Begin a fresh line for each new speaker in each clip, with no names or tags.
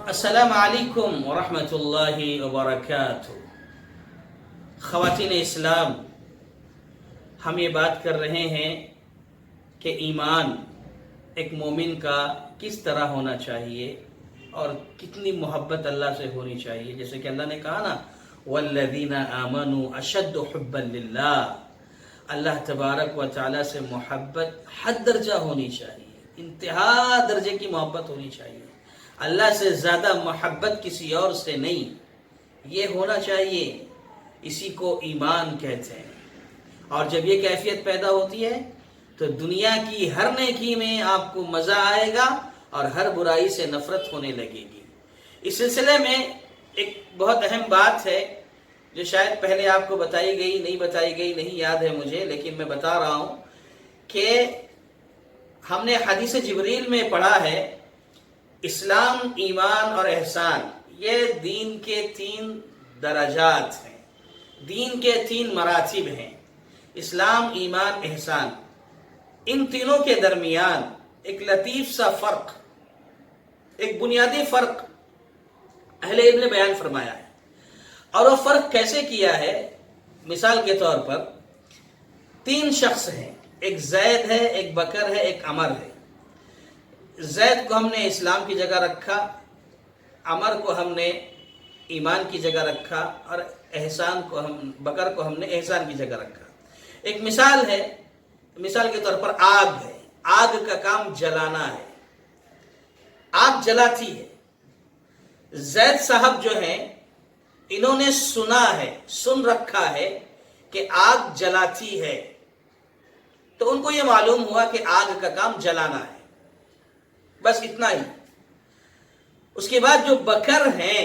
السلام علیکم ورحمۃ اللہ وبرکاتہ۔ خواتین اسلام، ہم یہ بات کر رہے ہیں کہ ایمان ایک مومن کا کس طرح ہونا چاہیے اور کتنی محبت اللہ سے ہونی چاہیے۔ جیسے کہ اللہ نے کہا نا، والذین آمنوا اشد حبا للہ، اللہ تبارک و تعالی سے محبت حد درجہ ہونی چاہیے، انتہا درجے کی محبت ہونی چاہیے۔ اللہ سے زیادہ محبت کسی اور سے نہیں، یہ ہونا چاہیے، اسی کو ایمان کہتے ہیں۔ اور جب یہ کیفیت پیدا ہوتی ہے تو دنیا کی ہر نیکی میں آپ کو مزہ آئے گا اور ہر برائی سے نفرت ہونے لگے گی۔ اس سلسلے میں ایک بہت اہم بات ہے جو شاید پہلے آپ کو بتائی گئی نہیں یاد ہے مجھے، لیکن میں بتا رہا ہوں کہ ہم نے حدیث جبریل میں پڑھا ہے، اسلام، ایمان اور احسان یہ دین کے 3 درجات ہیں، دین کے 3 مراتب ہیں، اسلام، ایمان، احسان۔ ان تینوں کے درمیان ایک لطیف سا فرق، ایک بنیادی فرق اہل علم نے بیان فرمایا ہے۔ اور وہ فرق کیسے کیا ہے؟ مثال کے طور پر 3 شخص ہیں، ایک زید ہے، ایک بکر ہے، ایک عمر ہے۔ زید کو ہم نے اسلام کی جگہ رکھا، عمر کو ہم نے ایمان کی جگہ رکھا، اور بکر کو ہم نے احسان کی جگہ رکھا۔ ایک مثال ہے، مثال کے طور پر آگ ہے، آگ کا کام جلانا ہے، آگ جلاتی ہے۔ زید صاحب جو ہیں، انہوں نے سن رکھا ہے کہ آگ جلاتی ہے، تو ان کو یہ معلوم ہوا کہ آگ کا کام جلانا ہے، بس اتنا ہی۔ اس کے بعد جو بکر ہیں،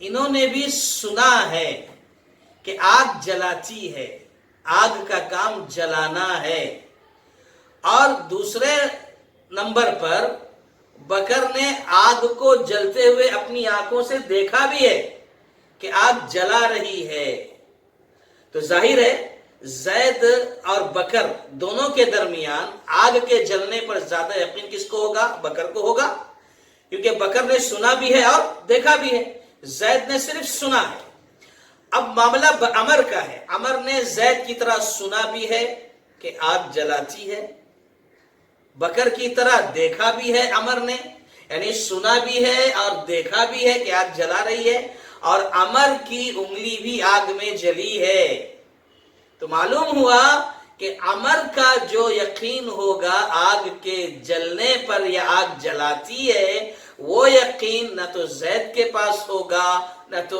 انہوں نے بھی سنا ہے کہ آگ جلاتی ہے، آگ کا کام جلانا ہے، اور دوسرے نمبر پر بکر نے آگ کو جلتے ہوئے اپنی آنکھوں سے دیکھا بھی ہے کہ آگ جلا رہی ہے۔ تو ظاہر ہے زید اور بکر دونوں کے درمیان آگ کے جلنے پر زیادہ یقین کس کو ہوگا؟ بکر کو ہوگا، کیونکہ بکر نے سنا بھی ہے اور دیکھا بھی ہے، زید نے صرف سنا ہے۔ اب معاملہ عمر کا ہے، عمر نے زید کی طرح سنا بھی ہے کہ آگ جلاتی ہے، بکر کی طرح دیکھا بھی ہے عمر نے، یعنی سنا بھی ہے اور دیکھا بھی ہے کہ آگ جلا رہی ہے، اور عمر کی انگلی بھی آگ میں جلی ہے۔ تو معلوم ہوا کہ عمر کا جو یقین ہوگا آگ کے جلنے پر یا آگ جلاتی ہے، وہ یقین نہ تو زید کے پاس ہوگا نہ تو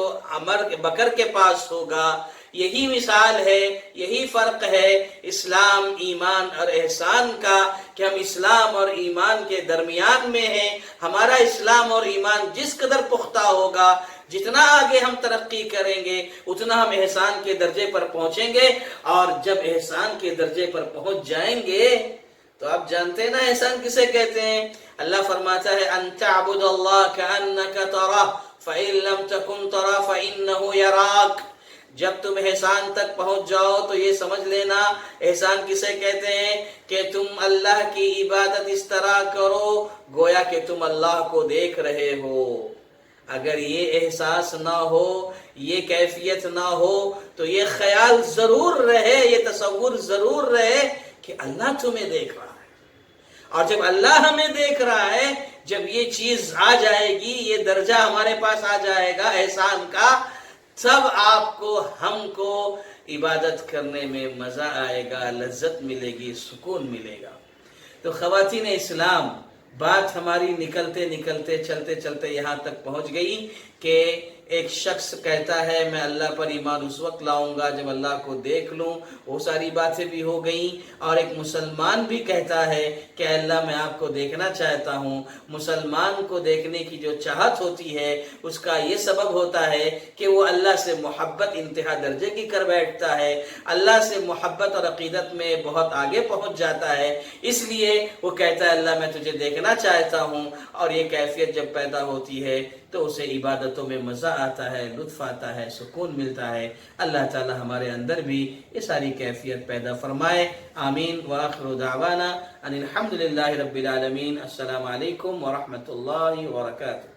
بکر کے پاس ہوگا۔ یہی مثال ہے، یہی فرق ہے اسلام، ایمان اور احسان کا، کہ ہم اسلام اور ایمان کے درمیان میں ہیں۔ ہمارا اسلام اور ایمان جس قدر پختہ ہوگا، جتنا آگے ہم ترقی کریں گے، اتنا ہم احسان کے درجے پر پہنچیں گے، اور جب احسان کے درجے پر پہنچ جائیں گے تو آپ جانتے ہیں نا احسان کسے کہتے ہیں؟ اللہ فرماتا ہے، ان تعبد اللہ کأنک تراہ فإن لم تکن تراہ فإنہ یراک۔ جب تم احسان تک پہنچ جاؤ تو یہ سمجھ لینا احسان کسے کہتے ہیں، کہ تم اللہ کی عبادت اس طرح کرو گویا کہ تم اللہ کو دیکھ رہے ہو۔ اگر یہ احساس نہ ہو، یہ کیفیت نہ ہو، تو یہ خیال ضرور رہے، یہ تصور ضرور رہے کہ اللہ تمہیں دیکھ رہا ہے۔ اور جب اللہ ہمیں دیکھ رہا ہے، جب یہ چیز آ جائے گی، یہ درجہ ہمارے پاس آ جائے گا احسان کا، تب آپ کو، ہم کو عبادت کرنے میں مزہ آئے گا، لذت ملے گی، سکون ملے گا۔ تو خواتین اسلام، بات ہماری نکلتے چلتے یہاں تک پہنچ گئی کہ ایک شخص کہتا ہے میں اللہ پر ایمان اس وقت لاؤں گا جب اللہ کو دیکھ لوں، وہ ساری باتیں بھی ہو گئیں۔ اور ایک مسلمان بھی کہتا ہے کہ اللہ میں آپ کو دیکھنا چاہتا ہوں۔ مسلمان کو دیکھنے کی جو چاہت ہوتی ہے، اس کا یہ سبب ہوتا ہے کہ وہ اللہ سے محبت انتہا درجے کی کر بیٹھتا ہے، اللہ سے محبت اور عقیدت میں بہت آگے پہنچ جاتا ہے، اس لیے وہ کہتا ہے اللہ میں تجھے دیکھنا چاہتا ہوں۔ اور یہ کیفیت جب پیدا ہوتی ہے تو اسے عبادتوں میں مزہ آتا ہے، لطف آتا ہے، سکون ملتا ہے۔ اللہ تعالی ہمارے اندر بھی یہ ساری کیفیت پیدا فرمائے، آمین۔ وآخر دعوانا ان الحمدللہ رب العالمین۔ السلام علیکم ورحمۃ اللہ وبرکاتہ۔